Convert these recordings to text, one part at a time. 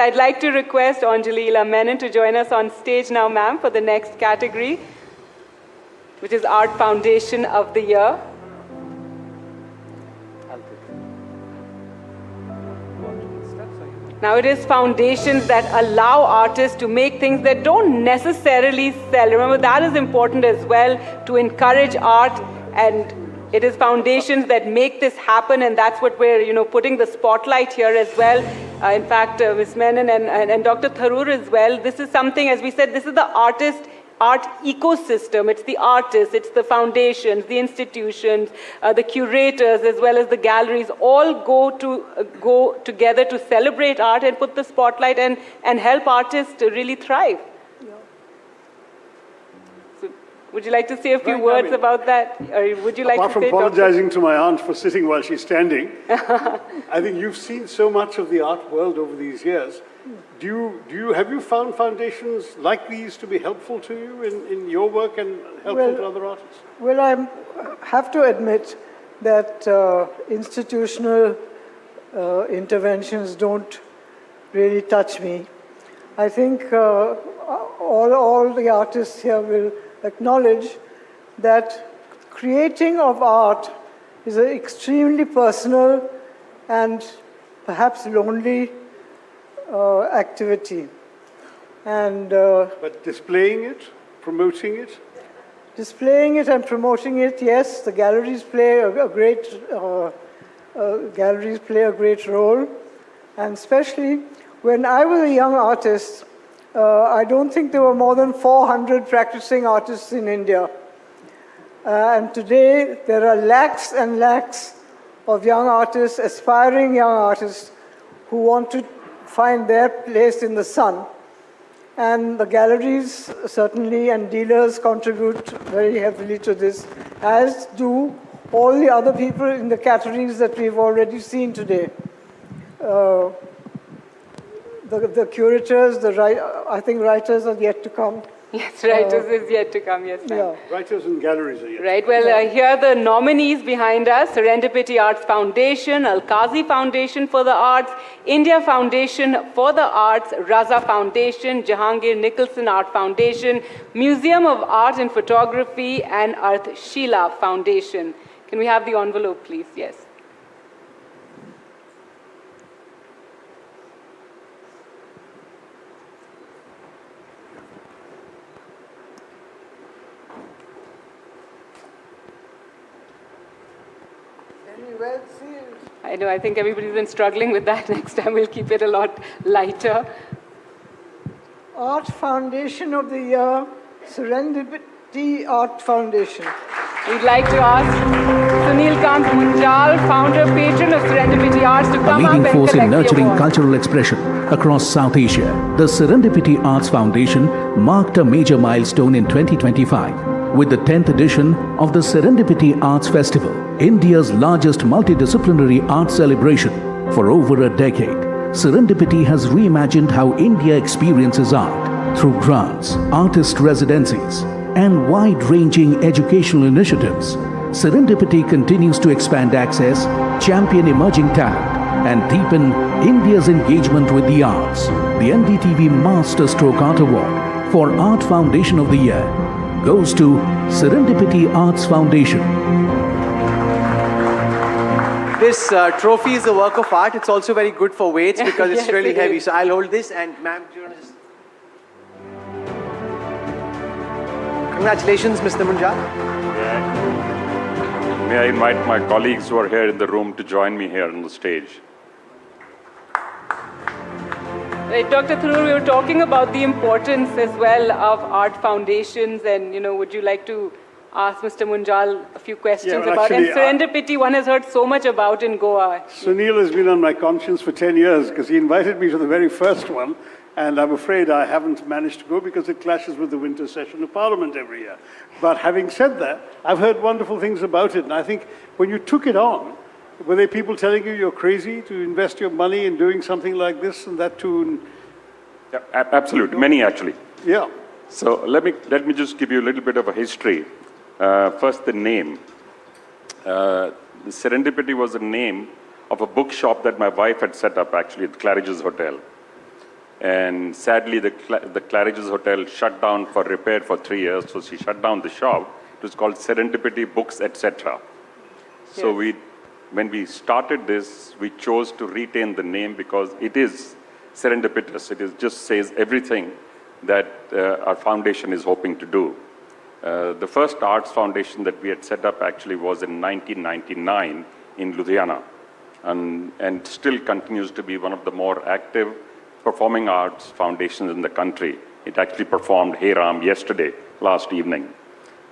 I'd like to request Anjali Menon to join us on stage now, ma'am, for the next category, which is Art Foundation of the Year. Now it is foundations that allow artists to make things that don't necessarily sell. Remember, that is important as well, to encourage art, and it is foundations that make this happen, and that's what we're putting the spotlight here as well. In fact, Ms. Menon and Dr. Tharoor as well, this is something, as we said, this is the art ecosystem. It's the artists, it's the foundations, the institutions, the curators, as well as the galleries, all go together to celebrate art and put the spotlight and help artists to really thrive. Yeah. So, would you like to say a few words about that? Or would you like apart to say, from apologizing to my aunt for sitting while she's standing, I think you've seen so much of the art world over these years. Have you found foundations like these to be helpful to you in your work and helpful to other artists? Well, I have to admit that institutional interventions don't really touch me. I think all the artists here will acknowledge that creating of art is an extremely personal and perhaps lonely activity. And but displaying it, promoting it? Displaying it and promoting it, yes, the galleries play a great role. And especially when I was a young artist, I don't think there were more than 400 practicing artists in India. And today there are lakhs and lakhs of young artists, aspiring young artists, who want to find their place in the sun. And the galleries certainly and dealers contribute very heavily to this, as do all the other people in the categories that we've already seen today. The curators, I think writers are yet to come. Yes, writers is yet to come, yes, ma'am. Yeah. Writers and galleries are yet. Right, well, here are the nominees behind us: Serendipity Arts Foundation, Al-Qazi Foundation for the Arts, India Foundation for the Arts, Raza Foundation, Jahangir Nicholson Art Foundation, Museum of Art and Photography, and Arthshila Foundation. Can we have the envelope, please? Yes. Well sealed. I know, I think everybody's been struggling with that. Next time we'll keep it a lot lighter. Art Foundation of the Year, Serendipity Art Foundation. We'd like to ask Sunil Munjal, founder, patron of Serendipity Arts, to come up and leading force in collect the nurturing award. cultural expression across South Asia, the Serendipity Arts Foundation marked a major milestone in 2025 with the 10th edition of the Serendipity Arts Festival, India's largest multidisciplinary art celebration. For over a decade, Serendipity has reimagined how India experiences art through grants, artist residencies, and wide-ranging educational initiatives. Serendipity continues to expand access, champion emerging talent, and deepen India's engagement with the arts. The NDTV Masterstroke Art Award for Art Foundation of the Year goes to Serendipity Arts Foundation. This trophy is a work of art. It's also very good for weights because it's Yes, really it heavy. is. So I'll hold this, and ma'am, do you want to just... Congratulations, Mr. Munjal. May I invite my colleagues who are here in the room to join me here on the stage. Right, Dr. Tharoor, we were talking about the importance as well of art foundations, and would you like to ask Mr. Munjal a few questions about actually, and Serendipity? One has heard so much about in Goa. Sunil has been on my conscience for 10 years because he invited me to the very first one, and I'm afraid I haven't managed to go because it clashes with the winter session of Parliament every year. But having said that, I've heard wonderful things about it, and I think when you took it on, were there people telling you you're crazy to invest your money in doing something like this and that too? Yeah, absolutely, many actually. Yeah. So let me just give you a little bit of a history. First, the name. The Serendipity was the name of a bookshop that my wife had set up actually at Claridge's Hotel. And sadly, the Claridge's Hotel shut down for repair for 3 years, so she shut down the shop. It was called Serendipity Books, etc. So when we started this, we chose to retain the name because it is serendipitous. It just says everything that our foundation is hoping to do. The first arts foundation that we had set up actually was in 1999 in Ludhiana, and still continues to be one of the more active performing arts foundations in the country. It actually performed Hey Ram yesterday, last evening,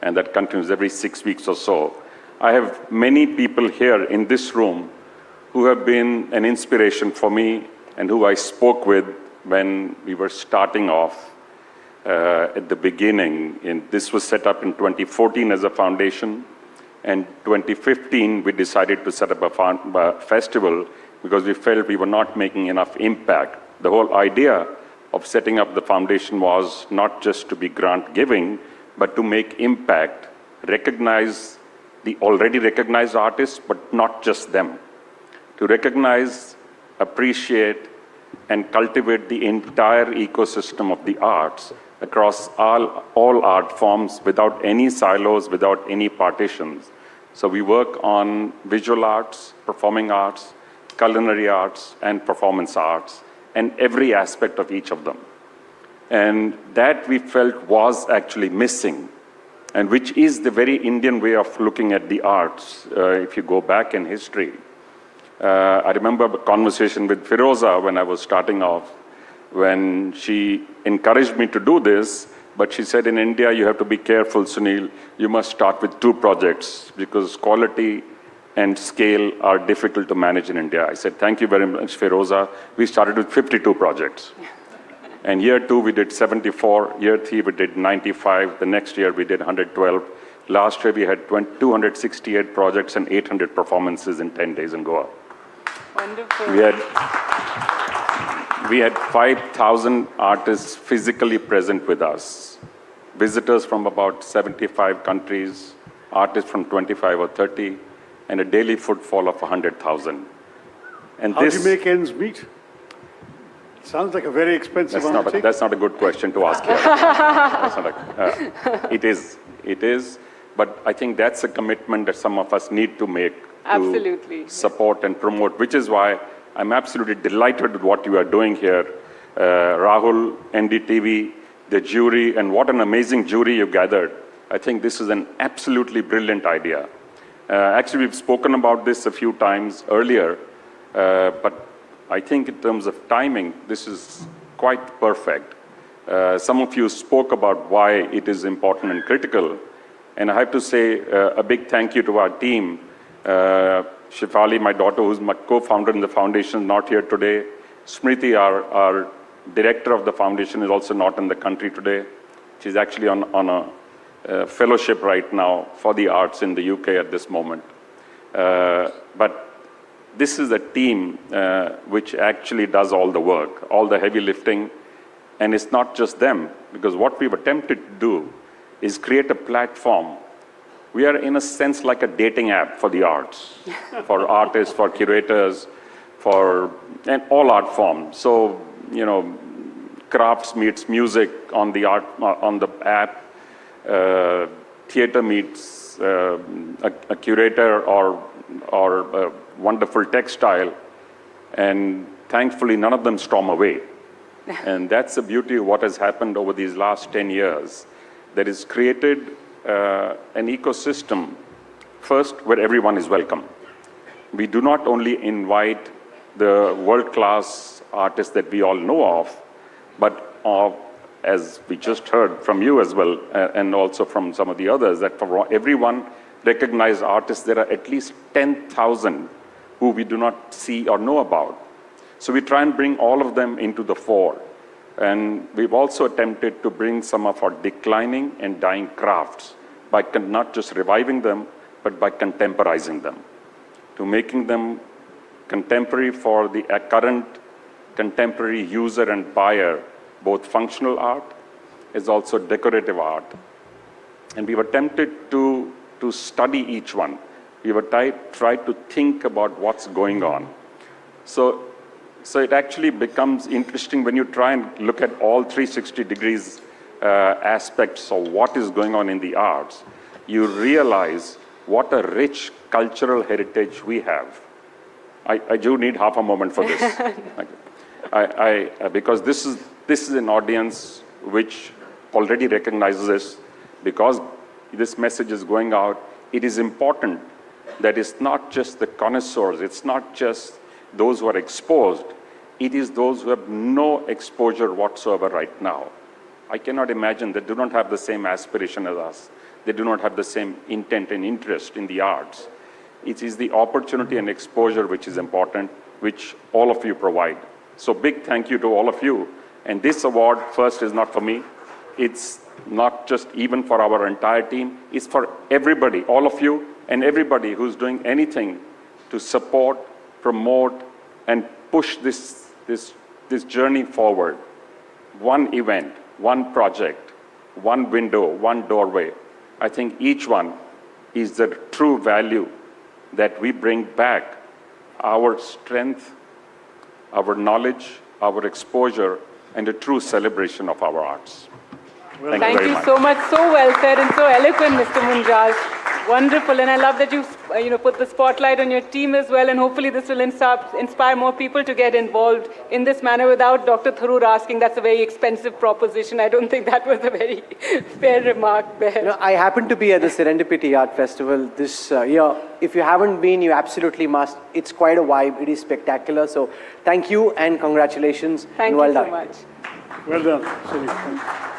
and that continues every 6 weeks or so. I have many people here in this room who have been an inspiration for me and who I spoke with when we were starting off at the beginning. This was set up in 2014 as a foundation, and 2015 we decided to set up a festival because we felt we were not making enough impact. The whole idea of setting up the foundation was not just to be grant giving, but to make impact, recognize the already recognized artists, but not just them. To recognize, appreciate, and cultivate the entire ecosystem of the arts across all art forms without any silos, without any partitions. So we work on visual arts, performing arts, culinary arts, and performance arts, and every aspect of each of them. And that we felt was actually missing, and which is the very Indian way of looking at the arts, if you go back in history. I remember a conversation with Firoza when I was starting off, when she encouraged me to do this, but she said, in India, you have to be careful, Sunil. You must start with 2 projects because quality and scale are difficult to manage in India. I said, thank you very much, Firoza. We started with 52 projects. And year 2, we did 74. Year 3, we did 95. The next year, we did 112. Last year, we had 268 projects and 800 performances in 10 days in Goa. Wonderful. We had 5,000 artists physically present with us. Visitors from about 75 countries, artists from 25 or 30, and a daily footfall of 100,000. And How do you make ends meet? Sounds like a very expensive undertaking. That's not a good question to ask here. It is, but I think that's a commitment that some of us need to make to support and promote, which is why I'm absolutely delighted with what you are doing here. Rahul, NDTV, the jury, and what an amazing jury you gathered. I think this is an absolutely brilliant idea. Actually, we've spoken about this a few times earlier, but I think in terms of timing, this is quite perfect. Some of you spoke about why it is important and critical, and I have to say a big thank you to our team. Shifali, my daughter, who's my co-founder in the foundation, is not here today. Smriti, our director of the foundation, is also not in the country today. She's actually on a fellowship right now for the arts in the UK at this moment. But this is a team which actually does all the work, all the heavy lifting, and it's not just them, because what we've attempted to do is create a platform. We are, in a sense, like a dating app for the arts, for artists, for curators, and all art forms. So, crafts meets music on the app, theater meets a curator or a wonderful textile, and thankfully none of them storm away. And that's the beauty of what has happened over these last 10 years. That is created an ecosystem, first, where everyone is welcome. We do not only invite the world-class artists that we all know of, but as we just heard from you as well, and also from some of the others, that for everyone recognized artists, there are at least 10,000 who we do not see or know about. So we try and bring all of them into the fore. And we've also attempted to bring some of our declining and dying crafts by not just reviving them, but by contemporizing them, to making them contemporary for the current contemporary user and buyer, both functional art as also decorative art. And we've attempted to study each one. We were tried to think about what's going on. So So it actually becomes interesting when you try and look at all 360 degrees aspects of what is going on in the arts. You realize what a rich cultural heritage we have. I do need half a moment for this. Because this is an audience which already recognizes this. Because this message is going out, it is important that it's not just the connoisseurs, it's not just those who are exposed, it is those who have no exposure whatsoever right now. I cannot imagine they do not have the same aspiration as us. They do not have the same intent and interest in the arts. It is the opportunity and exposure which is important, which all of you provide. So big thank you to all of you. And this award, first, is not for me. It's not just even for our entire team. It's for everybody, all of you, and everybody who's doing anything to support, promote, and push this journey forward. One event, one project, one window, one doorway. I think each one is the true value that we bring back our strength, our knowledge, our exposure, and a true celebration of our arts. Well, Thank you so much. So well said and so eloquent, Mr. Munjal. Wonderful. And I love that you've put the spotlight on your team as well. And hopefully this will inspire more people to get involved in this manner without Dr. Tharoor asking. That's a very expensive proposition. I don't think that was a very fair remark there. I happen to be at the Serendipity Art Festival this year. If you haven't been, you absolutely must. It's quite a vibe. It is spectacular. So thank you and congratulations. Thank and well you so done. much. Well done, Sunil.